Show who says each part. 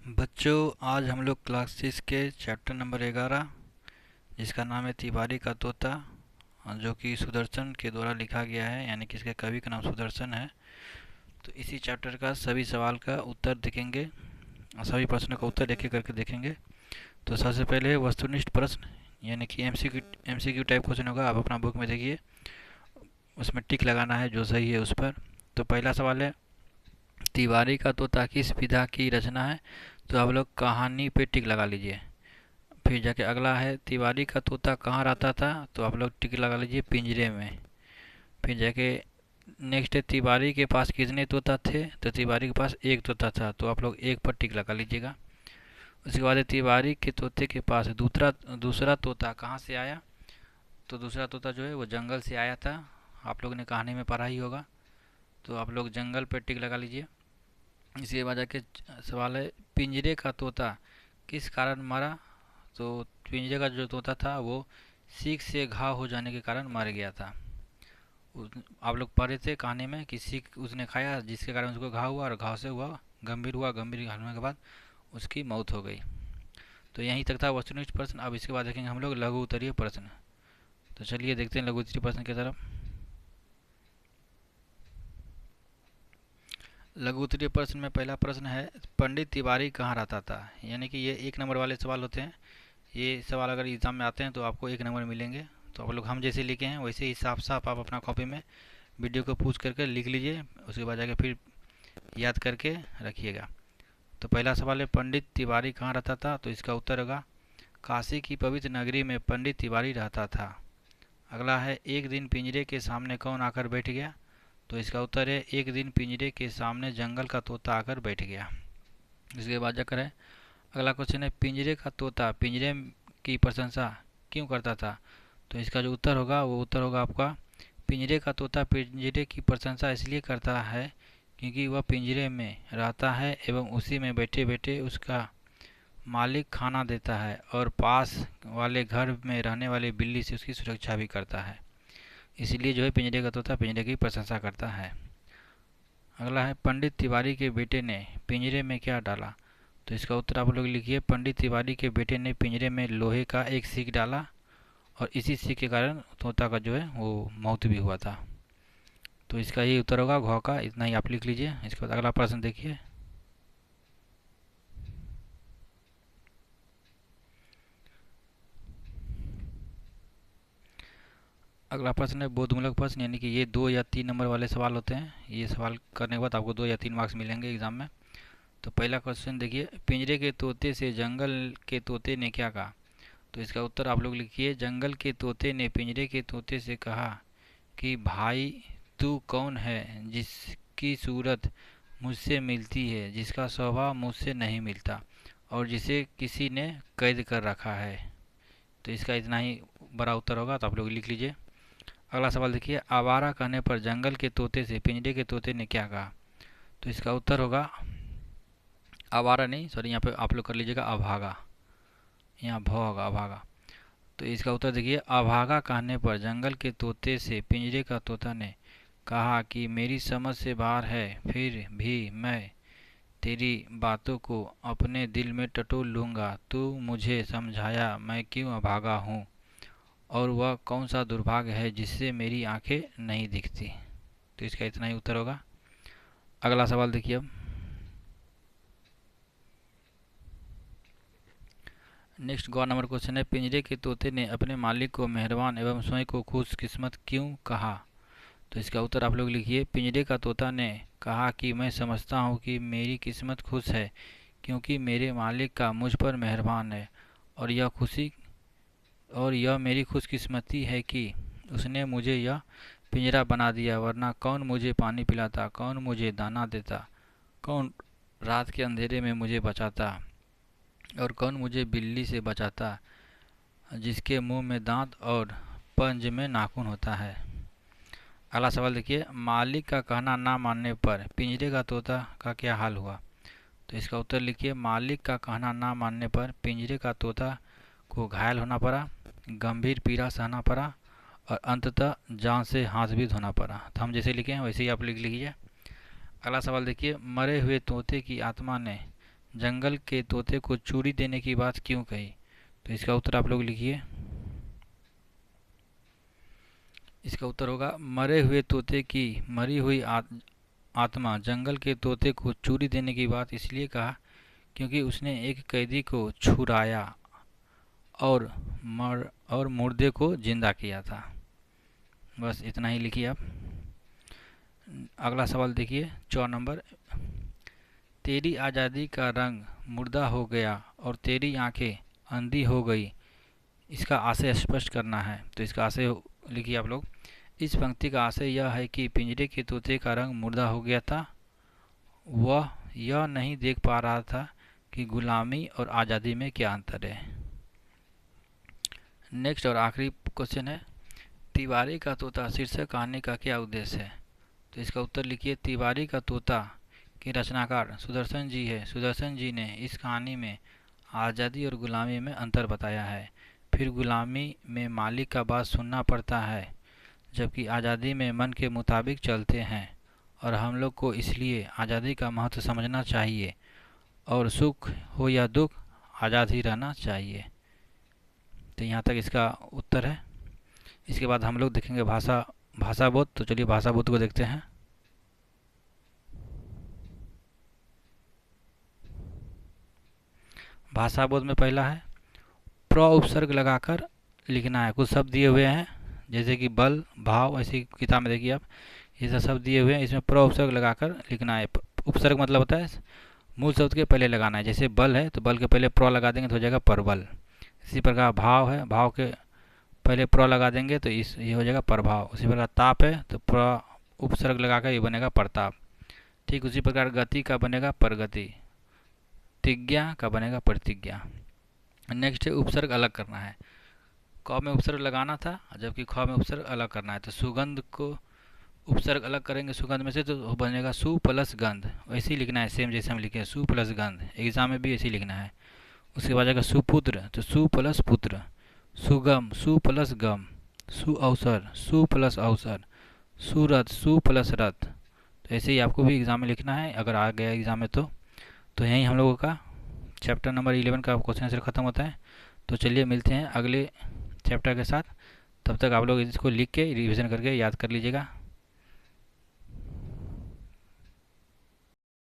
Speaker 1: बच्चों, आज हम लोग क्लास 6 के चैप्टर नंबर 11 जिसका नाम है तिवारी का तोता, जो कि सुदर्शन के द्वारा लिखा गया है, यानी कि इसके कवि का नाम सुदर्शन है। तो इसी चैप्टर का सभी सवाल का उत्तर देखेंगे और सभी प्रश्नों का उत्तर एक एक करके देखेंगे। तो सबसे पहले वस्तुनिष्ठ प्रश्न, यानी कि एमसीक्यू टाइप क्वेश्चन होगा। आप अपना बुक में देखिए, उसमें टिक लगाना है जो सही है उस पर। तो पहला सवाल है, तिवारी का तोता किस विधा की रचना है? तो आप लोग कहानी पे टिक लगा लीजिए। फिर जाके अगला है, तिवारी का तोता कहाँ रहता था? तो आप लोग टिक लगा लीजिए, पिंजरे में। फिर जाके नेक्स्ट है, तिवारी के पास कितने तोता थे? तो तिवारी के पास एक तोता था, तो आप लोग एक पर टिक लगा लीजिएगा। उसके बाद है, तिवारी के तोते के पास दूसरा दूसरा तोता कहाँ से आया? तो दूसरा तोता जो है वो जंगल से आया था। आप लोगों ने कहानी में पढ़ा ही होगा, तो आप लोग जंगल पर टिक लगा लीजिए। इसके बाद जाके सवाल है, पिंजरे का तोता किस कारण मरा? तो पिंजरे का जो तोता था वो सीख से घाव हो जाने के कारण मर गया था। आप लोग पढ़े थे कहानी में कि सीख उसने खाया, जिसके कारण उसको घाव हुआ, और घाव से हुआ गंभीर हुआ, गंभीर होने के बाद उसकी मौत हो गई। तो यहीं तक था वस्तुनिष्ठ प्रश्न। अब इसके बाद देखेंगे हम लोग लघु उत्तरीय प्रश्न। तो चलिए देखते हैं लघु उत्तरीय प्रश्न की तरफ। लघु उत्तरीय प्रश्न में पहला प्रश्न है, पंडित तिवारी कहाँ रहता था? यानी कि ये एक नंबर वाले सवाल होते हैं। ये सवाल अगर एग्ज़ाम में आते हैं तो आपको एक नंबर मिलेंगे। तो आप लोग हम जैसे लिखे हैं वैसे ही साफ साफ आप अपना कॉपी में वीडियो को पूछ करके लिख लीजिए। उसके बाद जाके फिर याद करके रखिएगा। तो पहला सवाल है, पंडित तिवारी कहाँ रहता था? तो इसका उत्तर होगा, काशी की पवित्र नगरी में पंडित तिवारी रहता था। अगला है, एक दिन पिंजरे के सामने कौन आकर बैठ गया? तो इसका उत्तर है, एक दिन पिंजरे के सामने जंगल का तोता आकर बैठ गया। इसके बाद जाकर है अगला क्वेश्चन है, पिंजरे का तोता पिंजरे की प्रशंसा क्यों करता था? तो इसका जो उत्तर होगा वो उत्तर होगा आपका, पिंजरे का तोता पिंजरे की प्रशंसा इसलिए करता है क्योंकि वह पिंजरे में रहता है एवं उसी में बैठे बैठे उसका मालिक खाना देता है और पास वाले घर में रहने वाली बिल्ली से उसकी सुरक्षा भी करता है। इसीलिए जो है पिंजरे का तोता पिंजरे की प्रशंसा करता है। अगला है, पंडित तिवारी के बेटे ने पिंजरे में क्या डाला? तो इसका उत्तर आप लोग लिखिए, पंडित तिवारी के बेटे ने पिंजरे में लोहे का एक सीख डाला और इसी सीख के कारण तोता का जो है वो मौत भी हुआ था। तो इसका यही उत्तर होगा, घ का। इतना ही आप लिख लीजिए। इसके बाद अगला प्रश्न देखिए। अगला प्रश्न है बोधमूलक प्रश्न, यानी कि ये 2 या 3 नंबर वाले सवाल होते हैं। ये सवाल करने के बाद आपको 2 या 3 मार्क्स मिलेंगे एग्जाम में। तो पहला क्वेश्चन देखिए, पिंजरे के तोते से जंगल के तोते ने क्या कहा? तो इसका उत्तर आप लोग लिखिए, जंगल के तोते ने पिंजरे के तोते से कहा कि भाई तू कौन है जिसकी सूरत मुझसे मिलती है, जिसका स्वभाव मुझसे नहीं मिलता और जिसे किसी ने कैद कर रखा है। तो इसका इतना ही बड़ा उत्तर होगा, तो आप लोग लिख लीजिए। अगला सवाल देखिए, आवारा कहने पर जंगल के तोते से पिंजरे के तोते ने क्या कहा? तो इसका उत्तर होगा, आवारा नहीं, सॉरी, यहाँ पे आप लोग कर लीजिएगा अभागा। यहाँ भ होगा, अभागा। तो इसका उत्तर देखिए, अभागा कहने पर जंगल के तोते से पिंजरे का तोता ने कहा कि मेरी समझ से बाहर है, फिर भी मैं तेरी बातों को अपने दिल में टटोल लूँगा। तू मुझे समझाया मैं क्यों अभागा हूँ और वह कौन सा दुर्भाग्य है जिससे मेरी आंखें नहीं दिखती। तो इसका इतना ही उत्तर होगा। अगला सवाल देखिए अब। नेक्स्ट ग नंबर क्वेश्चन है, पिंजरे के तोते ने अपने मालिक को मेहरबान एवं स्वयं को खुशकिस्मत क्यों कहा? तो इसका उत्तर आप लोग लिखिए, पिंजरे का तोता ने कहा कि मैं समझता हूँ कि मेरी किस्मत खुश है क्योंकि मेरे मालिक का मुझ पर मेहरबान है और यह मेरी खुशकिस्मती है कि उसने मुझे यह पिंजरा बना दिया, वरना कौन मुझे पानी पिलाता, कौन मुझे दाना देता, कौन रात के अंधेरे में मुझे बचाता और कौन मुझे बिल्ली से बचाता जिसके मुंह में दांत और पंज में नाखून होता है। अगला सवाल देखिए, मालिक का कहना ना मानने पर पिंजरे का तोता का क्या हाल हुआ? तो इसका उत्तर लिखिए, मालिक का कहना ना मानने पर पिंजरे का तोता को घायल होना पड़ा, गंभीर पीड़ा सहना पड़ा और अंततः जान से हाथ भी धोना पड़ा। तो हम जैसे लिखे हैं वैसे ही आप लिख लीजिए। अगला सवाल देखिए, मरे हुए तोते की आत्मा ने जंगल के तोते को चूड़ी देने की बात क्यों कही? तो इसका उत्तर आप लोग लिखिए। इसका उत्तर होगा मरे हुए तोते की मरी हुई आत्मा जंगल के तोते को चूड़ी देने की बात इसलिए कहा क्योंकि उसने एक कैदी को छुड़ाया और मुर्दे को जिंदा किया था। बस इतना ही लिखिए आप। अगला सवाल देखिए 4 नंबर। तेरी आज़ादी का रंग मुर्दा हो गया और तेरी आंखें अंधी हो गई, इसका आशय स्पष्ट करना है। तो इसका आशय लिखिए आप लोग। इस पंक्ति का आशय यह है कि पिंजरे के तोते का रंग मुर्दा हो गया था, वह यह नहीं देख पा रहा था कि गुलामी और आज़ादी में क्या अंतर है। नेक्स्ट और आखिरी क्वेश्चन है, तिवारी का तोता शीर्षक कहानी का क्या उद्देश्य है? तो इसका उत्तर लिखिए। तिवारी का तोता के रचनाकार सुदर्शन जी है। सुदर्शन जी ने इस कहानी में आज़ादी और गुलामी में अंतर बताया है। फिर गुलामी में मालिक का बात सुनना पड़ता है, जबकि आज़ादी में मन के मुताबिक चलते हैं, और हम लोग को इसलिए आज़ादी का महत्व समझना चाहिए और सुख हो या दुख आज़ाद ही रहना चाहिए। तो यहाँ तक इसका उत्तर है। इसके बाद हम लोग देखेंगे भाषा बोध। तो चलिए भाषा बोध को देखते हैं। भाषा बोध में पहला है प्र उपसर्ग लगाकर लिखना है। कुछ शब्द दिए हुए हैं जैसे कि बल, भाव, ऐसी किताब में देखिए आप, ये सब शब्द दिए हुए हैं, इसमें प्र उपसर्ग लगाकर लिखना है। उपसर्ग मतलब होता है मूल शब्द के पहले लगाना है। जैसे बल है तो बल के पहले प्र लगा देंगे तो हो जाएगा परबल। इसी प्रकार भाव है, भाव के पहले प्र लगा देंगे तो ये हो जाएगा प्रभाव। उसी प्रकार ताप है तो प्र उपसर्ग लगाकर ये बनेगा प्रताप। ठीक उसी प्रकार गति का बनेगा प्रगति, प्रतिज्ञा का बनेगा प्रतिज्ञा। नेक्स्ट है उपसर्ग अलग करना है। क में उपसर्ग लगाना था जबकि ख में उपसर्ग अलग करना है। तो सुगंध को उपसर्ग अलग करेंगे सुगंध में से तो बनेगा सु प्लस गंध। वैसे ही लिखना है, सेम जैसे हम लिखे सु प्लस गंध, एग्जाम में भी ऐसे ही लिखना है। उसके बाद आएगा सुपुत्र तो सु प्लस पुत्र, सुगम सु प्लस गम, सु अवसर सु प्लस अवसर, सुरथ सु प्लस रथ। तो ऐसे ही आपको भी एग्जाम में लिखना है अगर आ गया एग्जाम में। तो यहीं हम लोगों का चैप्टर नंबर 11 का क्वेश्चन आंसर खत्म होता है। तो चलिए मिलते हैं अगले चैप्टर के साथ। तब तक आप लोग इसको लिख के रिवीजन करके याद कर लीजिएगा।